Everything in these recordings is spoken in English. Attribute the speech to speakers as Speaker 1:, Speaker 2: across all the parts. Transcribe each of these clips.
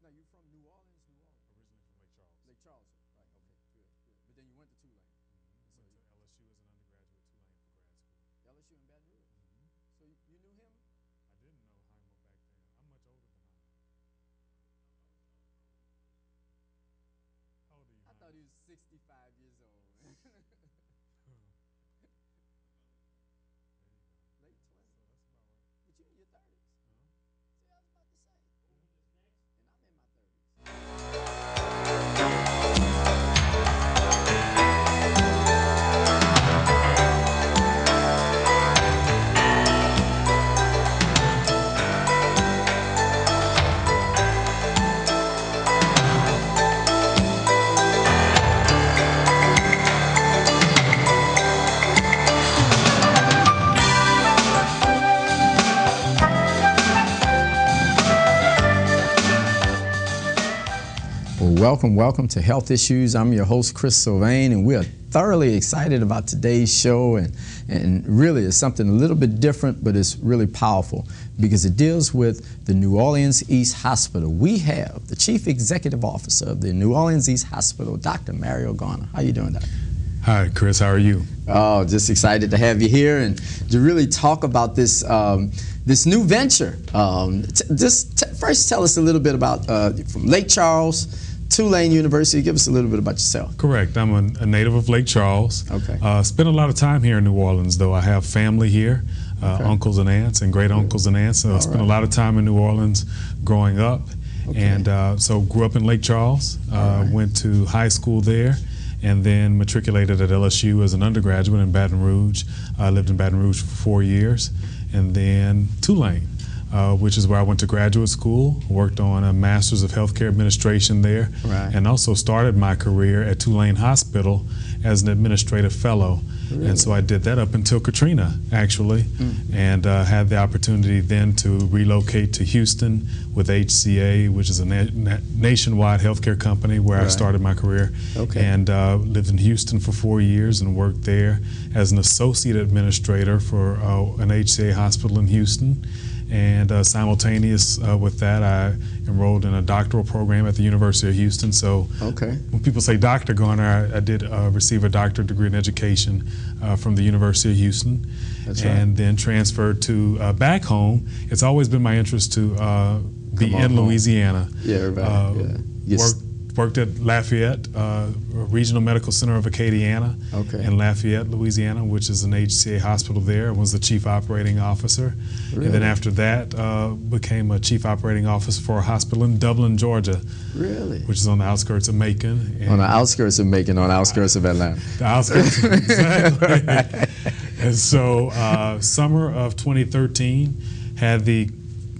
Speaker 1: Now you're from New Orleans, New Orleans.
Speaker 2: Originally from Lake Charles.
Speaker 1: Lake Charles, right? Okay, good, good. But then you went to Tulane. So
Speaker 2: Went to LSU as an undergraduate, Tulane for grad school.
Speaker 1: LSU in Baton Rouge. So you knew him?
Speaker 2: I didn't know Jaimo back then. I'm much older than I am. How old are you,
Speaker 1: I
Speaker 2: Jaimo?
Speaker 1: thought he was 65 years old.
Speaker 2: There you go.
Speaker 1: Late 20s.
Speaker 2: So that's about right.
Speaker 1: But you in your 30s.
Speaker 2: Uh-huh.
Speaker 1: See, I was about to say. And I'm in my 30s. Welcome to Health Issues. I'm your host, Chris Sylvain, and we are thoroughly excited about today's show. And really, it's something a little bit different, but it's really powerful because it deals with the New Orleans East Hospital. We have the Chief Executive Officer of the New Orleans East Hospital, Dr. Mario Garner. How you doing, Doctor?
Speaker 2: Hi, Chris. How are you?
Speaker 1: Oh, just excited to have you here and to really talk about this this new venture. First, tell us a little bit about from Lake Charles, Tulane University. Give us a little bit about yourself.
Speaker 2: Correct. I'm a native of Lake Charles.
Speaker 1: Okay.
Speaker 2: Spent a lot of time here in New Orleans, though. I have family here, uncles and aunts and great uncles and aunts. So I spent a lot of time in New Orleans growing up. Okay. And so grew up in Lake Charles, went to high school there, and then matriculated at LSU as an undergraduate in Baton Rouge. I lived in Baton Rouge for 4 years, and then Tulane, which is where I went to graduate school, worked on a Master's of Healthcare Administration there, and also started my career at Tulane Hospital as an administrative fellow. Really? And so I did that up until Katrina, actually, and had the opportunity then to relocate to Houston with HCA, which is a nationwide healthcare company where I started my career, and lived in Houston for 4 years and worked there as an associate administrator for an HCA hospital in Houston. And simultaneous with that, I enrolled in a doctoral program at the University of Houston. So when people say Dr. Garner, I did receive a doctorate degree in education from the University of Houston. That's and then transferred to back home. It's always been my interest to be in Louisiana. Worked at Lafayette, Regional Medical Center of Acadiana in Lafayette, Louisiana, which is an HCA hospital there. I was the chief operating officer. Really? And then after that, became a chief operating officer for a hospital in Dublin, Georgia. Really? Which is on the outskirts of Macon.
Speaker 1: On the outskirts of Macon, on the outskirts of Atlanta.
Speaker 2: The outskirts, exactly. And so summer of 2013,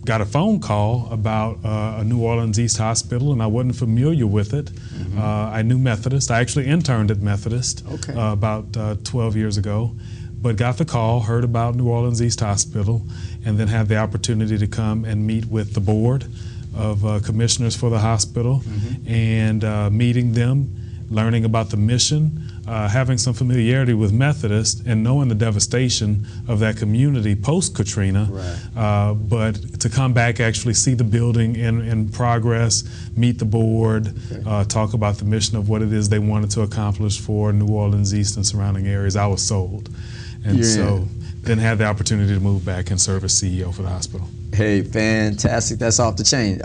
Speaker 2: got a phone call about a New Orleans East Hospital, and I wasn't familiar with it. I knew Methodist. I actually interned at Methodist about 12 years ago, but got the call, heard about New Orleans East Hospital, and then had the opportunity to come and meet with the board of commissioners for the hospital, and meeting them, learning about the mission, having some familiarity with Methodist and knowing the devastation of that community post-Katrina, but to come back, actually see the building in progress, meet the board, talk about the mission of what it is they wanted to accomplish for New Orleans East and surrounding areas, I was sold. And so then had the opportunity to move back and serve as CEO for the hospital.
Speaker 1: Hey, fantastic. That's off the chain.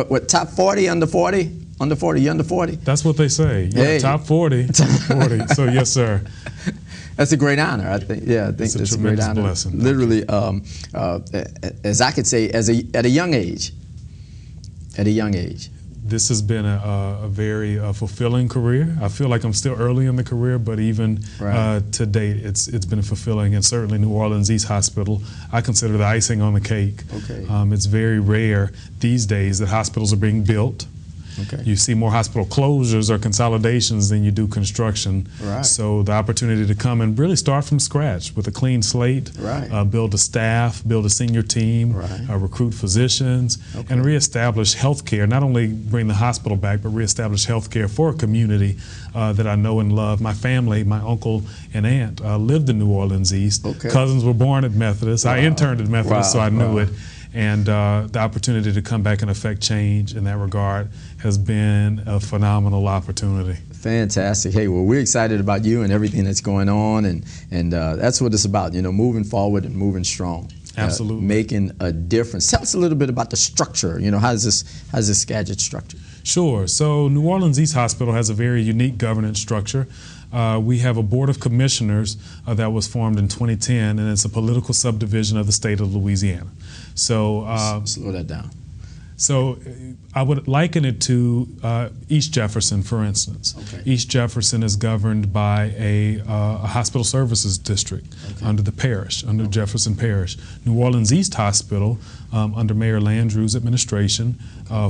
Speaker 1: What, top 40, under 40? Under 40, you under 40?
Speaker 2: That's what they say. Yeah, top 40. Top 40. So yes, sir.
Speaker 1: That's a great honor, I think. Yeah, I think
Speaker 2: it's a great honor. Blessing.
Speaker 1: Literally, as I could say, at a young age. At a young age.
Speaker 2: This has been a very fulfilling career. I feel like I'm still early in the career, but even to date, it's been fulfilling. And certainly New Orleans East Hospital, I consider the icing on the cake. It's very rare these days that hospitals are being built. You see more hospital closures or consolidations than you do construction. So the opportunity to come and really start from scratch with a clean slate, build a staff, build a senior team, recruit physicians, and reestablish healthcare. Not only bring the hospital back, but reestablish healthcare for a community that I know and love. My family, my uncle and aunt lived in New Orleans East. Cousins were born at Methodist. I interned at Methodist, so I knew it. And the opportunity to come back and affect change in that regard has been a phenomenal opportunity.
Speaker 1: Fantastic. Hey, well, we're excited about you and everything that's going on, and that's what it's about, moving forward and moving strong.
Speaker 2: Absolutely.
Speaker 1: Making a difference. Tell us a little bit about the structure. How's this gadget structured?
Speaker 2: Sure. So New Orleans East Hospital has a very unique governance structure. We have a board of commissioners that was formed in 2010, and it's a political subdivision of the state of Louisiana. So
Speaker 1: slow that down.
Speaker 2: So I would liken it to East Jefferson, for instance.
Speaker 1: Okay.
Speaker 2: East Jefferson is governed by a hospital services district under the parish, under Jefferson Parish. New Orleans East Hospital, under Mayor Landrieu's administration,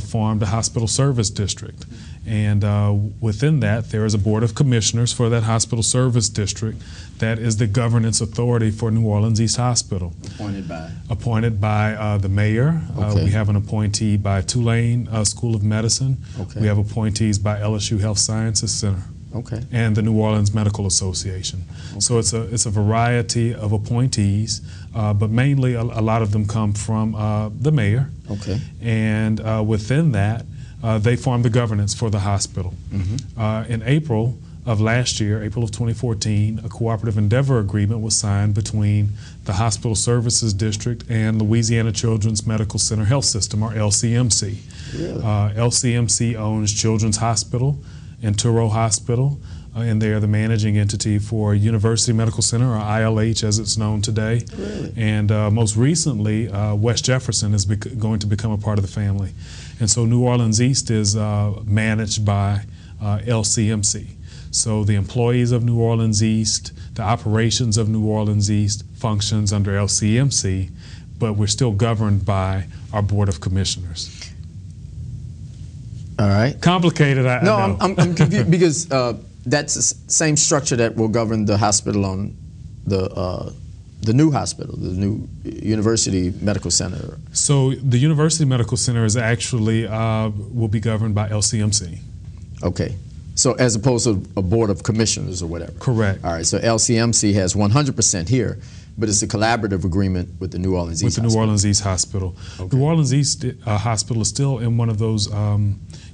Speaker 2: formed a hospital service district. And within that, there is a board of commissioners for that hospital service district that is the governance authority for New Orleans East Hospital.
Speaker 1: Appointed by?
Speaker 2: Appointed by the mayor. We have an appointee by Tulane School of Medicine. We have appointees by LSU Health Sciences Center. And the New Orleans Medical Association. So it's a variety of appointees, but mainly a lot of them come from the mayor. And within that, they form the governance for the hospital. In April of last year, April of 2014, a cooperative endeavor agreement was signed between the Hospital Services District and Louisiana Children's Medical Center Health System, or LCMC.
Speaker 1: Really?
Speaker 2: LCMC owns Children's Hospital and Touro Hospital, and they are the managing entity for University Medical Center, or ILH as it's known today.
Speaker 1: Really?
Speaker 2: And most recently, West Jefferson is going to become a part of the family. And so New Orleans East is managed by LCMC. So the employees of New Orleans East, the operations of New Orleans East functions under LCMC, but we're still governed by our Board of Commissioners.
Speaker 1: All right.
Speaker 2: Complicated, I know.
Speaker 1: I'm confused because that's the same structure that will govern the hospital on the new hospital, the new University Medical Center.
Speaker 2: So the University Medical Center is actually will be governed by LCMC.
Speaker 1: Okay. So as opposed to a board of commissioners or whatever.
Speaker 2: Correct.
Speaker 1: All right. So LCMC has 100% here, but it's a collaborative agreement with the New Orleans East Hospital.
Speaker 2: With the New Orleans East Hospital. New Orleans East Hospital is still in one of those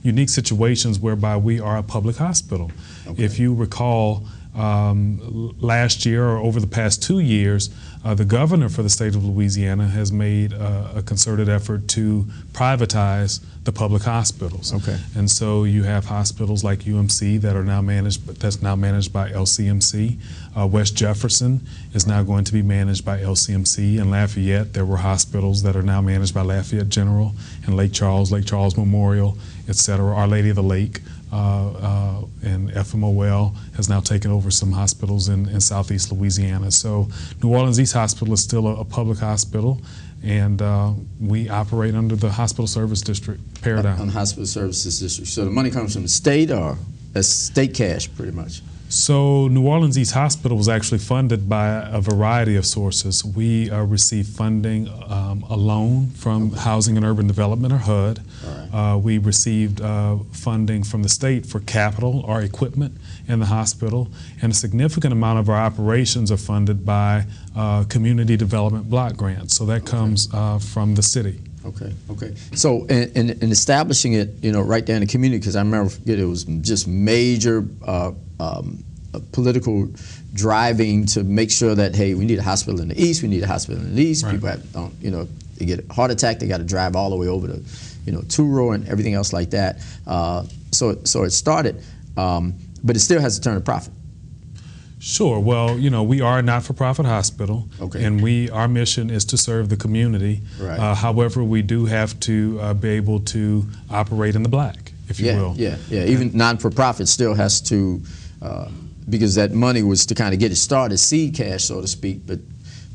Speaker 2: unique situations whereby we are a public hospital. If you recall, last year or over the past 2 years, the governor for the state of Louisiana has made a concerted effort to privatize the public hospitals. And so you have hospitals like UMC that are now managed, that's now managed by LCMC. West Jefferson is now going to be managed by LCMC. In Lafayette, there were hospitals that are now managed by Lafayette General, and Lake Charles Memorial, etc. Our Lady of the Lake. And FMOL has now taken over some hospitals in southeast Louisiana. So New Orleans East Hospital is still a public hospital, and we operate under the hospital service district paradigm.
Speaker 1: On the hospital services district. So the money comes from the state, or that's state cash pretty much?
Speaker 2: So New Orleans East Hospital was actually funded by a variety of sources. We received funding, a loan from Housing and Urban Development, or HUD. We received funding from the state for capital or equipment in the hospital, and a significant amount of our operations are funded by community development block grants. So that comes from the city. So in establishing it, right there in the community, because I remember it was just major political driving to make sure that, hey, we need a hospital in the east, we need a hospital in the east. People they get a heart attack, they got to drive all the way over to, Touro and everything else like that. So it started, but it still has to turn a profit. Sure. Well, we are a not-for-profit hospital, and our mission is to serve the community. However, we do have to be able to operate in the black, if you will. Even
Speaker 1: non-for-profit still has to, because that money was to kind of get it started, seed cash, so to speak, but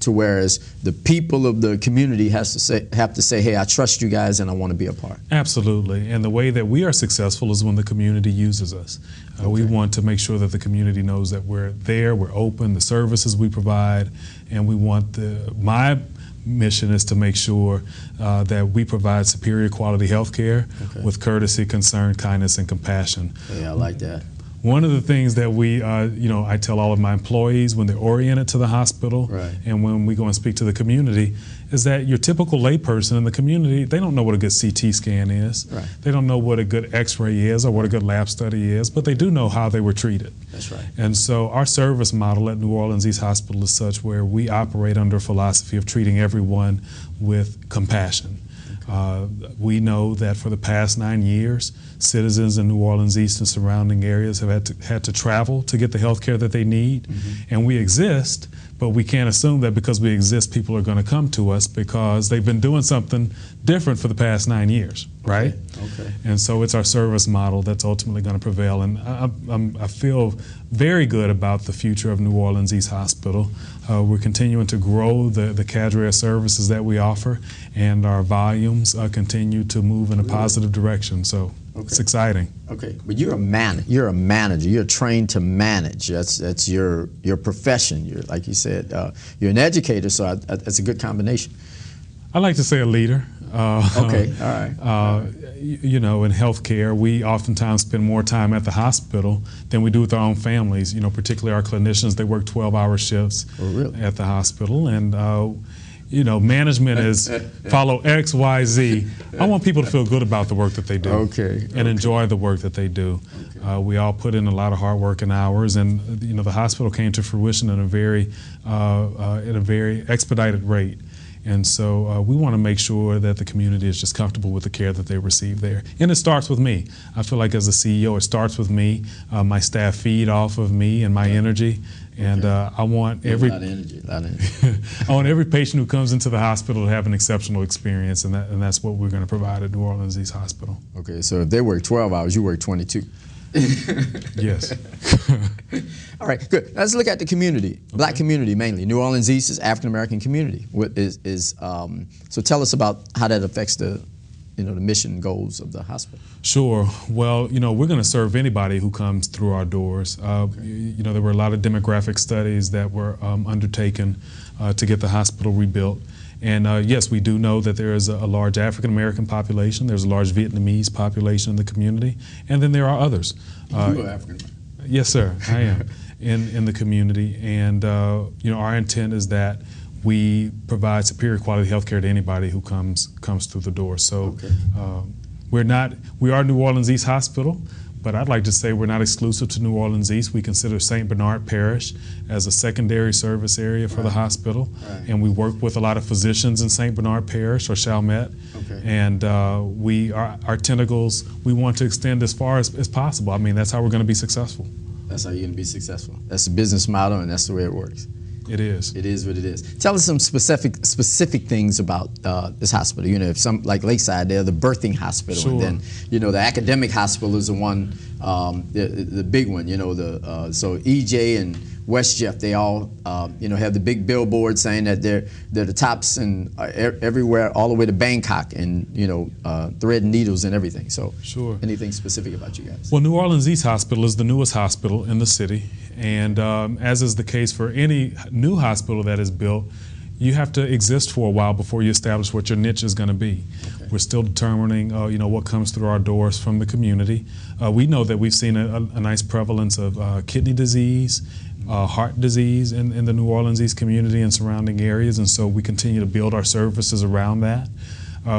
Speaker 1: to whereas the people of the community have to say, hey, I trust you guys and I want to be a part.
Speaker 2: Absolutely. And the way that we are successful is when the community uses us. We want to make sure that the community knows that we're there, we're open, the services we provide, and we want my mission is to make sure that we provide superior quality health care with courtesy, concern, kindness, and compassion.
Speaker 1: Yeah, I like that.
Speaker 2: One of the things that we, I tell all of my employees when they're oriented to the hospital,
Speaker 1: right,
Speaker 2: and when we go and speak to the community, is that your typical layperson in the community, they don't know what a good CT scan is.
Speaker 1: Right.
Speaker 2: They don't know what a good X-ray is or what a good lab study is, but they do know how they were treated.
Speaker 1: That's right.
Speaker 2: And so our service model at New Orleans East Hospital is such where we operate under a philosophy of treating everyone with compassion. We know that for the past 9 years, citizens in New Orleans East and surrounding areas have had to travel to get the health care that they need. And we exist, but we can't assume that because we exist, people are going to come to us because they've been doing something different for the past 9 years, right?
Speaker 1: Okay.
Speaker 2: And so it's our service model that's ultimately going to prevail. And I feel very good about the future of New Orleans East Hospital. We're continuing to grow the cadre of services that we offer, and our volumes continue to move in a positive direction. So it's exciting.
Speaker 1: Okay, but you're a manager. You're trained to manage. That's your profession. You're, like you said, you're an educator. So that's a good combination.
Speaker 2: I like to say a leader.
Speaker 1: Okay, all right.
Speaker 2: In healthcare, we oftentimes spend more time at the hospital than we do with our own families. Particularly our clinicians, they work 12-hour shifts at the hospital, and management is follow X, Y, Z. I want people to feel good about the work that they do, and enjoy the work that they do. We all put in a lot of hard work and hours, and the hospital came to fruition at a very expedited rate. And so we want to make sure that the community is just comfortable with the care that they receive there. And it starts with me. I feel like as a CEO, it starts with me. My staff feed off of me and my energy. And I want every I want every patient who comes into the hospital to have an exceptional experience, and that's what we're going to provide at New Orleans East Hospital.
Speaker 1: Okay, so if they work 12 hours, you work 22.
Speaker 2: Yes.
Speaker 1: All right, good. Let's look at the community, Black community mainly. New Orleans East is African-American community. So tell us about how that affects the mission and goals of the hospital.
Speaker 2: Sure. Well, we're going to serve anybody who comes through our doors. There were a lot of demographic studies that were undertaken to get the hospital rebuilt. And yes, we do know that there is a large African-American population, there's a large Vietnamese population in the community, and then there are others.
Speaker 1: You are African-American?
Speaker 2: Yes, sir, I am, in the community. And our intent is that we provide superior quality health care to anybody who comes through the door. So we are New Orleans East Hospital, but I'd like to say we're not exclusive to New Orleans East. We consider St. Bernard Parish as a secondary service area for the hospital. And we work with a lot of physicians in St. Bernard Parish or Chalmette. And our tentacles, we want to extend as far as possible. I mean, that's how we're going to be successful.
Speaker 1: That's how you're going to be successful. That's the business model, and that's the way it works.
Speaker 2: It is.
Speaker 1: It is what it is. Tell us some specific things about this hospital. If some, like Lakeside, they're the birthing hospital.
Speaker 2: Sure.
Speaker 1: And then, the academic hospital is the one, the big one. So EJ and West Jeff, they all, have the big billboard saying that they're the tops and everywhere, all the way to Bangkok, and thread and needles and everything. So,
Speaker 2: sure.
Speaker 1: Anything specific about you guys?
Speaker 2: Well, New Orleans East Hospital is the newest hospital in the city, and as is the case for any new hospital that is built, you have to exist for a while before you establish what your niche is going to be. We're still determining, what comes through our doors from the community. We know that we've seen a nice prevalence of kidney disease, heart disease in the New Orleans East community and surrounding areas, and so we continue to build our services around that.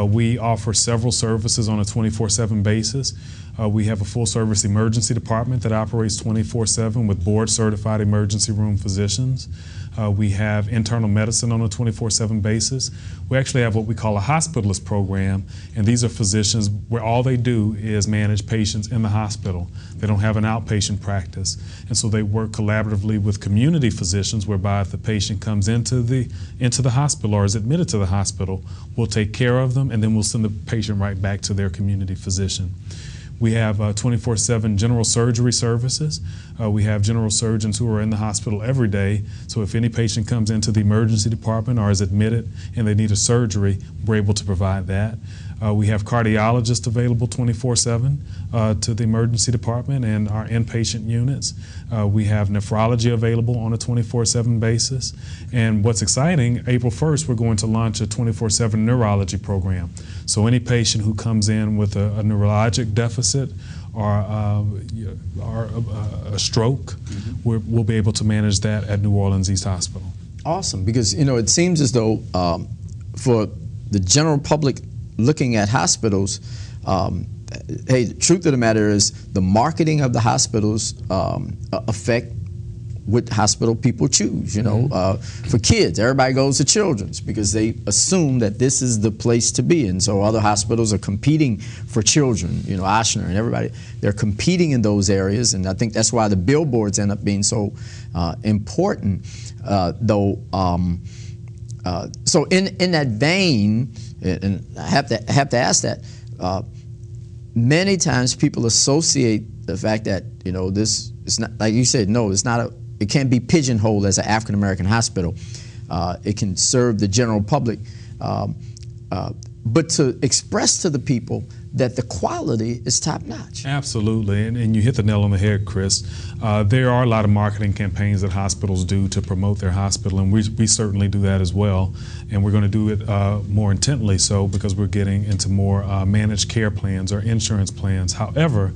Speaker 2: We offer several services on a 24/7 basis. We have a full-service emergency department that operates 24/7 with board-certified emergency room physicians. We have internal medicine on a 24/7 basis. We actually have what we call a hospitalist program, and these are physicians where all they do is manage patients in the hospital. They don't have an outpatient practice, and so they work collaboratively with community physicians, whereby if the patient comes into the hospital or is admitted to the hospital, we'll take care of them, and then we'll send the patient right back to their community physician. We have 24/7 general surgery services. We have general surgeons who are in the hospital every day. So if any patient comes into the emergency department or is admitted and they need a surgery, we're able to provide that. We have cardiologists available 24/7 to the emergency department and our inpatient units. We have nephrology available on a 24/7 basis. And what's exciting, April 1st, we're going to launch a 24/7 neurology program. So any patient who comes in with a neurologic deficit or a stroke, we'll be able to manage that at New Orleans East Hospital.
Speaker 1: Awesome, because it seems as though for the general public looking at hospitals, hey, the truth of the matter is the marketing of the hospitals affect what hospital people choose. For kids, everybody goes to Children's because they assume that this is the place to be, and so other hospitals are competing for children. Ochsner and everybody, they're competing in those areas, and I think that's why the billboards end up being so important. So in that vein, and I have to ask that. Many times people associate the fact that this is not, like you said, no, it's not it can't be pigeonholed as an African American hospital. It can serve the general public, but to express to the people that the quality is top notch.
Speaker 2: Absolutely, and you hit the nail on the head, Chris. There are a lot of marketing campaigns that hospitals do to promote their hospital, and we certainly do that as well. And we're going to do it more intently so because we're getting into more managed care plans or insurance plans. However,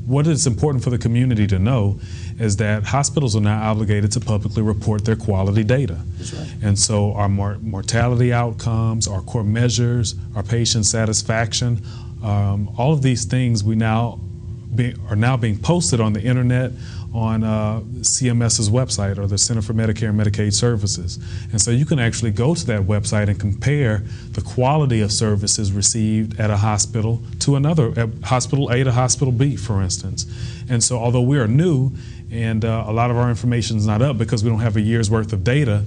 Speaker 2: what is important for the community to know is that hospitals are now obligated to publicly report their quality data.
Speaker 1: That's right.
Speaker 2: And so our mortality outcomes, our core measures, our patient satisfaction, all of these things are now being posted on the internet, on CMS's website, or the Center for Medicare and Medicaid Services. And so you can actually go to that website and compare the quality of services received at a hospital to another, at hospital A to hospital B, for instance. And so although we are new, and a lot of our information is not up because we don't have a year's worth of data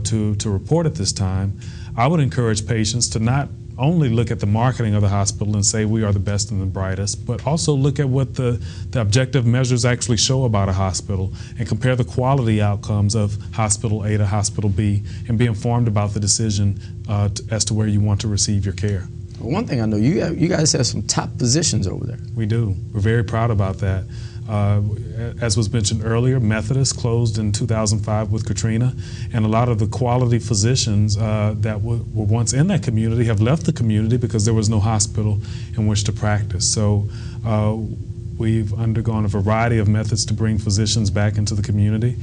Speaker 2: to report at this time, I would encourage patients to not only look at the marketing of the hospital and say we are the best and the brightest, but also look at what the objective measures actually show about a hospital and compare the quality outcomes of hospital A to hospital B and be informed about the decision as to where you want to receive your care.
Speaker 1: Well, one thing I know, you guys have some top physicians over there.
Speaker 2: We do. We're very proud about that. As was mentioned earlier, Methodist closed in 2005 with Katrina, and a lot of the quality physicians that were once in that community have left the community because there was no hospital in which to practice. So we've undergone a variety of methods to bring physicians back into the community.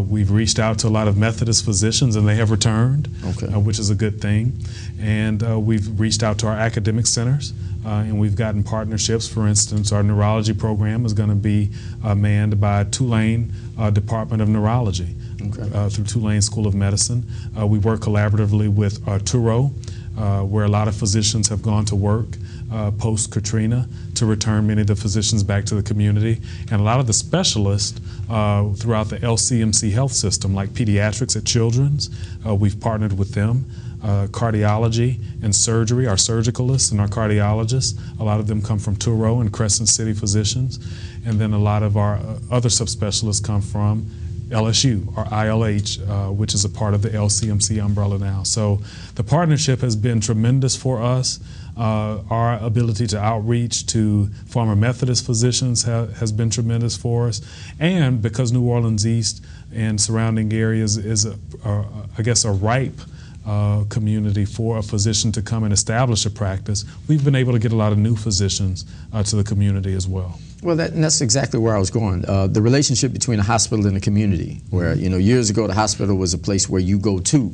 Speaker 2: We've reached out to a lot of Methodist physicians and they have returned, which is a good thing. And we've reached out to our academic centers. And we've gotten partnerships. For instance, our neurology program is going to be manned by Tulane Department of Neurology through Tulane School of Medicine. We work collaboratively with Turo, where a lot of physicians have gone to work post-Katrina to return many of the physicians back to the community. And a lot of the specialists throughout the LCMC health system, like pediatrics at Children's, we've partnered with them. Cardiology and surgery, our surgicalists and our cardiologists, a lot of them come from Turo and Crescent City physicians. And then a lot of our other subspecialists come from LSU, or ILH, which is a part of the LCMC umbrella now. So the partnership has been tremendous for us. Our ability to outreach to former Methodist physicians has been tremendous for us. And because New Orleans East and surrounding areas is, I guess, a ripe community for a physician to come and establish a practice, we've been able to get a lot of new physicians to the community as well.
Speaker 1: Well, that's exactly where I was going. The relationship between a hospital and a community, where years ago the hospital was a place where you go to,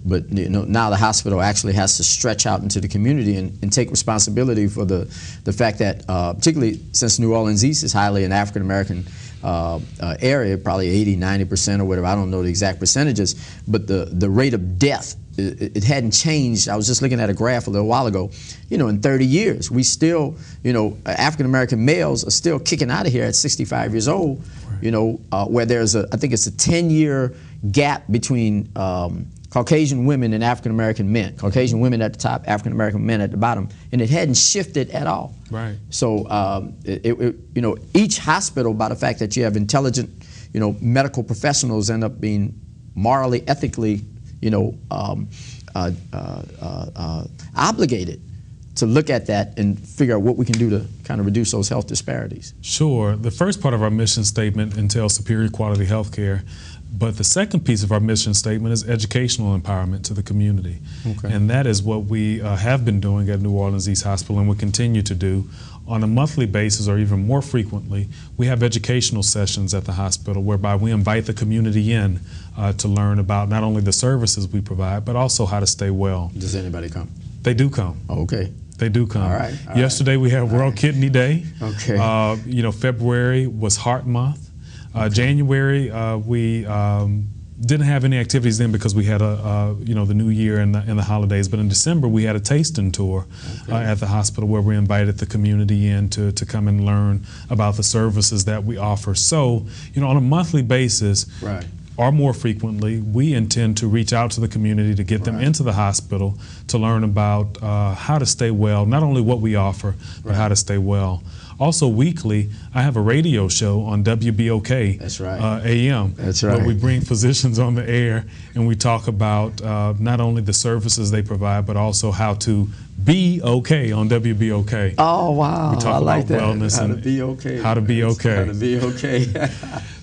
Speaker 1: but now the hospital actually has to stretch out into the community and take responsibility for the fact that, particularly since New Orleans East is highly an African American area, probably 80–90% or whatever, I don't know the exact percentages, but the rate of death, it hadn't changed. I was just looking at a graph a little while ago. In 30 years, we still, African American males are still kicking out of here at 65 years old, where there's I think it's a 10-year gap between Caucasian women and African American men. Caucasian women at the top, African American men at the bottom, and it hadn't shifted at all.
Speaker 2: Right.
Speaker 1: So, each hospital, by the fact that you have intelligent, medical professionals, end up being morally, ethically, obligated to look at that and figure out what we can do to kind of reduce those health disparities.
Speaker 2: Sure. The first part of our mission statement entails superior quality health care. But the second piece of our mission statement is educational empowerment to the community.
Speaker 1: Okay.
Speaker 2: And that is what we have been doing at New Orleans East Hospital and will continue to do. On a monthly basis, or even more frequently, we have educational sessions at the hospital whereby we invite the community in to learn about not only the services we provide, but also how to stay well.
Speaker 1: Does anybody come?
Speaker 2: They do come.
Speaker 1: Okay.
Speaker 2: They do come.
Speaker 1: All right.
Speaker 2: Yesterday we had World Kidney Day.
Speaker 1: Okay.
Speaker 2: February was Heart Month. January we didn't have any activities then because we had the New Year and the holidays. But in December we had a tasting tour at the hospital where we invited the community in to come and learn about the services that we offer. So on a monthly basis.
Speaker 1: Right.
Speaker 2: Or more frequently, we intend to reach out to the community to get them into the hospital to learn about how to stay well, not only what we offer, but how to stay well. Also weekly, I have a radio show on WBOK
Speaker 1: That's right.
Speaker 2: AM.
Speaker 1: That's right.
Speaker 2: Where we bring physicians on the air and we talk about not only the services they provide, but also how to be okay on WBOK.
Speaker 1: Oh, wow.
Speaker 2: We talk
Speaker 1: I like
Speaker 2: about
Speaker 1: that.
Speaker 2: wellness
Speaker 1: How
Speaker 2: and
Speaker 1: to be okay.
Speaker 2: How to be okay.
Speaker 1: How to be okay.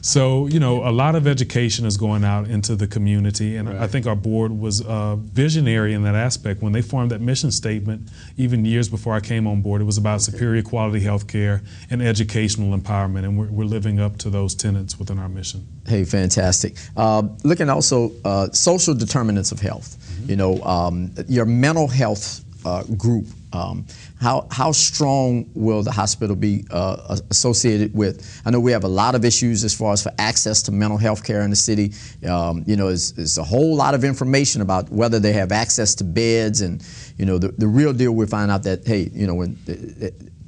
Speaker 2: So, a lot of education is going out into the community, and I think our board was visionary in that aspect. When they formed that mission statement, even years before I came on board, it was about superior quality health care and educational empowerment, and we're living up to those tenets within our mission.
Speaker 1: Hey, fantastic. Looking also social determinants of health. Your mental health group. How strong will the hospital be associated with? I know we have a lot of issues as far as for access to mental health care in the city. It's a whole lot of information about whether they have access to beds, and the real deal we find out that, hey, when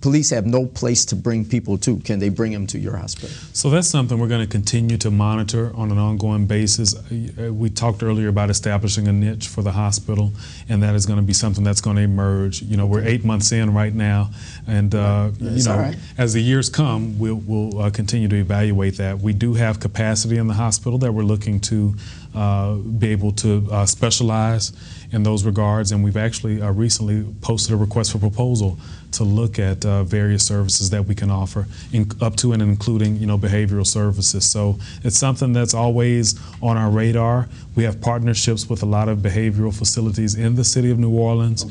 Speaker 1: police have no place to bring people to, can they bring them to your hospital?
Speaker 2: So that's something we're going to continue to monitor on an ongoing basis. We talked earlier about establishing a niche for the hospital, and that is going to be something that's going to emerge. We're 8 months in right now, and as the years come, we'll continue to evaluate that. We do have capacity in the hospital that we're looking to be able to specialize in those regards, and we've actually recently posted a request for proposal to look at various services that we can offer, up to and including behavioral services. So it's something that's always on our radar. We have partnerships with a lot of behavioral facilities in the city of New Orleans.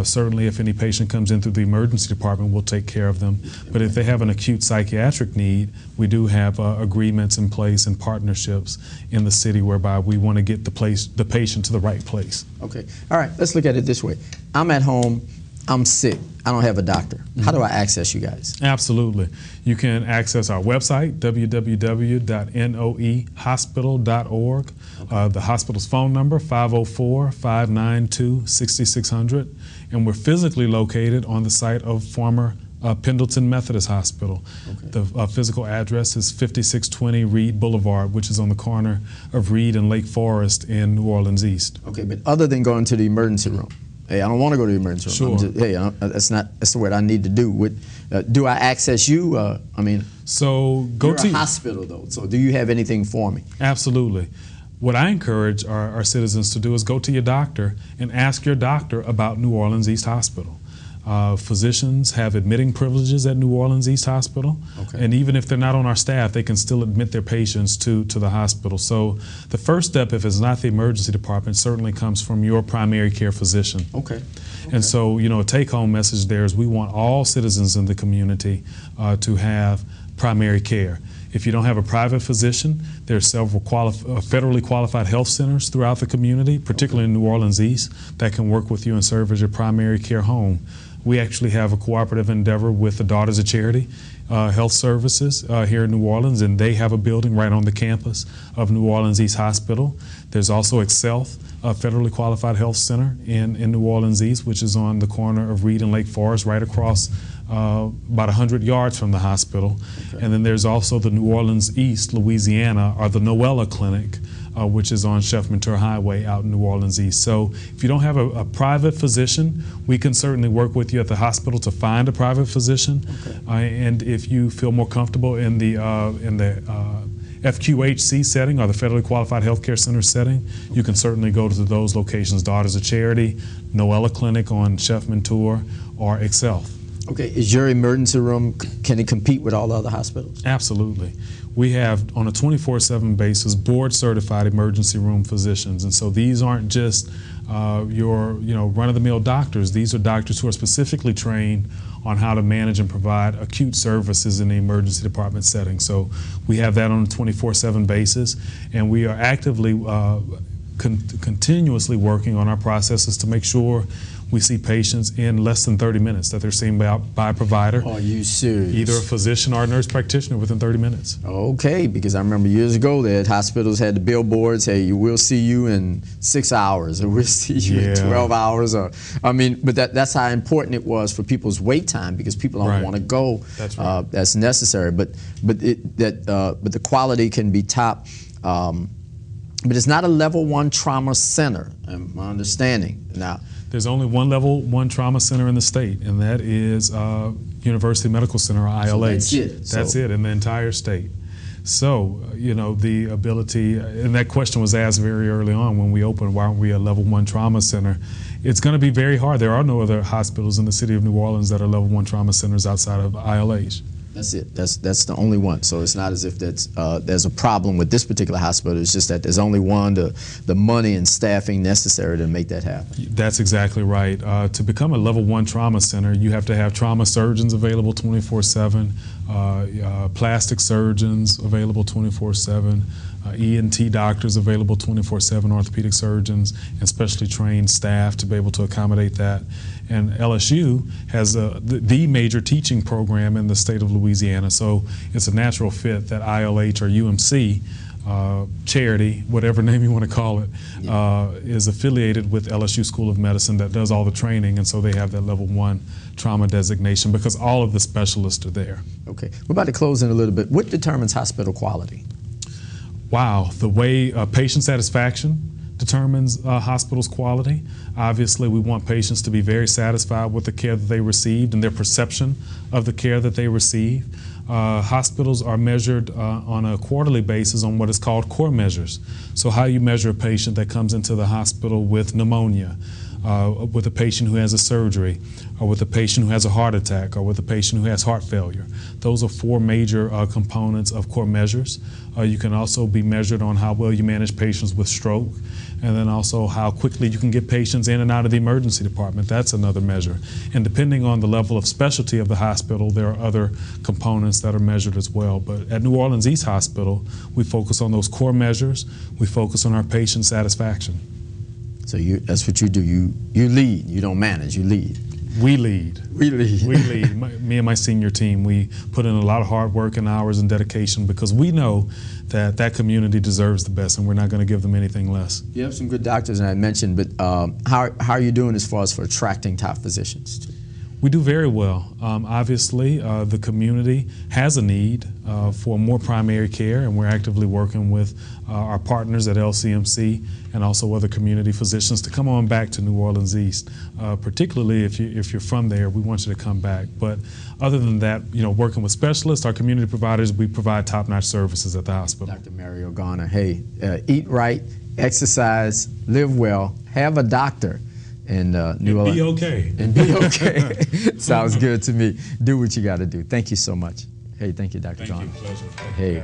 Speaker 2: Certainly if any patient comes in through the emergency department, we'll take care of them. But if they have an acute psychiatric need, we do have agreements in place and partnerships in the city whereby we want to get the patient to the right place.
Speaker 1: Okay. All right. Let's look at it this way. I'm at home. I'm sick. I don't have a doctor. How do I access you guys?
Speaker 2: Absolutely. You can access our website, www.noehospital.org. The hospital's phone number, 504-592-6600. And we're physically located on the site of former Pendleton Methodist Hospital. The physical address is 5620 Reed Boulevard, which is on the corner of Reed and Lake Forest in New Orleans East. Okay,
Speaker 1: but other than going to the emergency room, hey, I don't want to go to the emergency room.
Speaker 2: Sure.
Speaker 1: That's what I need to do. Do I access you?
Speaker 2: So go to
Speaker 1: a hospital though. So do you have anything for me?
Speaker 2: Absolutely. What I encourage our citizens to do is go to your doctor and ask your doctor about New Orleans East Hospital. Physicians have admitting privileges at New Orleans East Hospital, and even if they're not on our staff, they can still admit their patients to the hospital. So the first step, if it's not the emergency department, certainly comes from your primary care physician. And so, a take-home message there is we want all citizens in the community to have primary care. If you don't have a private physician, there are several federally qualified health centers throughout the community, particularly in New Orleans East, that can work with you and serve as your primary care home. We actually have a cooperative endeavor with the Daughters of Charity Health Services here in New Orleans, and they have a building right on the campus of New Orleans East Hospital. There's also Excelth, a federally qualified health center in New Orleans East, which is on the corner of Reed and Lake Forest, right across about 100 yards from the hospital. And then there's also the New Orleans East, Louisiana, or the Noella Clinic, which is on Chef Mentor Highway out in New Orleans East. So if you don't have a private physician, we can certainly work with you at the hospital to find a private physician. And if you feel more comfortable in the FQHC setting or the Federally Qualified Healthcare Center setting, you can certainly go to those locations, Daughters of Charity, Noella Clinic on Chef Mentor, or Excelth.
Speaker 1: Okay, is your emergency room, can it compete with all the other hospitals?
Speaker 2: Absolutely. we have on a 24/7 basis board-certified emergency room physicians, and so these aren't just your run-of-the-mill doctors. These are doctors who are specifically trained on how to manage and provide acute services in the emergency department setting. So we have that on a 24/7 basis, and we are actively continuously working on our processes to make sure we see patients in less than 30 minutes, that they're seen by a provider.
Speaker 1: Are you serious?
Speaker 2: Either a physician or a nurse practitioner within 30 minutes.
Speaker 1: Okay, because I remember years ago that hospitals had the billboards, hey, we'll see you in 6 hours, or we'll see you in 12 hours. Or, but that's how important it was for people's wait time, because people don't want to go.
Speaker 2: That's right.
Speaker 1: That's necessary. But the quality can be top. But it's not a level 1 trauma center, my understanding. Now,
Speaker 2: there's only one level 1 trauma center in the state, and that is University Medical Center, or ILH.
Speaker 1: So that's it.
Speaker 2: That's it in the entire state. So, the ability, and that question was asked very early on when we opened, why aren't we a level 1 trauma center? It's going to be very hard. There are no other hospitals in the city of New Orleans that are level 1 trauma centers outside of ILH.
Speaker 1: That's it. That's the only one. So it's not as if there's a problem with this particular hospital. It's just that there's only one, the money and staffing necessary to make that happen.
Speaker 2: That's exactly right. To become a level 1 trauma center, you have to have trauma surgeons available 24/7, plastic surgeons available 24/7, ENT doctors available 24/7, orthopedic surgeons, and specially trained staff to be able to accommodate that. And LSU has the major teaching program in the state of Louisiana, so it's a natural fit that ILH or UMC, charity, whatever name you want to call it, is affiliated with LSU School of Medicine that does all the training, and so they have that level 1 trauma designation because all of the specialists are there.
Speaker 1: Okay, we're about to close in a little bit. What determines hospital quality?
Speaker 2: Wow, the way patient satisfaction determines hospitals' quality. Obviously, we want patients to be very satisfied with the care that they received and their perception of the care that they receive. Hospitals are measured on a quarterly basis on what is called core measures. So how you measure a patient that comes into the hospital with pneumonia, with a patient who has a surgery, or with a patient who has a heart attack, or with a patient who has heart failure. Those are 4 major components of core measures. You can also be measured on how well you manage patients with stroke, and then also how quickly you can get patients in and out of the emergency department. That's another measure. And depending on the level of specialty of the hospital, there are other components that are measured as well. But at New Orleans East Hospital, we focus on those core measures. We focus on our patient satisfaction.
Speaker 1: So that's what you do. You lead. You don't manage. You lead.
Speaker 2: We lead.
Speaker 1: We lead.
Speaker 2: We lead. Me and my senior team, we put in a lot of hard work and hours and dedication because we know that that community deserves the best, and we're not going to give them anything less.
Speaker 1: You have some good doctors, and I mentioned, but how are you doing as far as for attracting top physicians?
Speaker 2: We do very well. Obviously, the community has a need for more primary care, and we're actively working with our partners at LCMC and also other community physicians to come on back to New Orleans East. Particularly if you're from there, we want you to come back. But other than that, working with specialists, our community providers, we provide top-notch services at the hospital.
Speaker 1: Dr. Mario Garner, hey, eat right, exercise, live well, have a doctor. And New Orleans.
Speaker 2: Be okay.
Speaker 1: And be okay. Sounds good to me. Do what you got to do. Thank you so much. Hey, thank you, Dr. Garner.
Speaker 2: Thank you. Pleasure.
Speaker 1: Hey,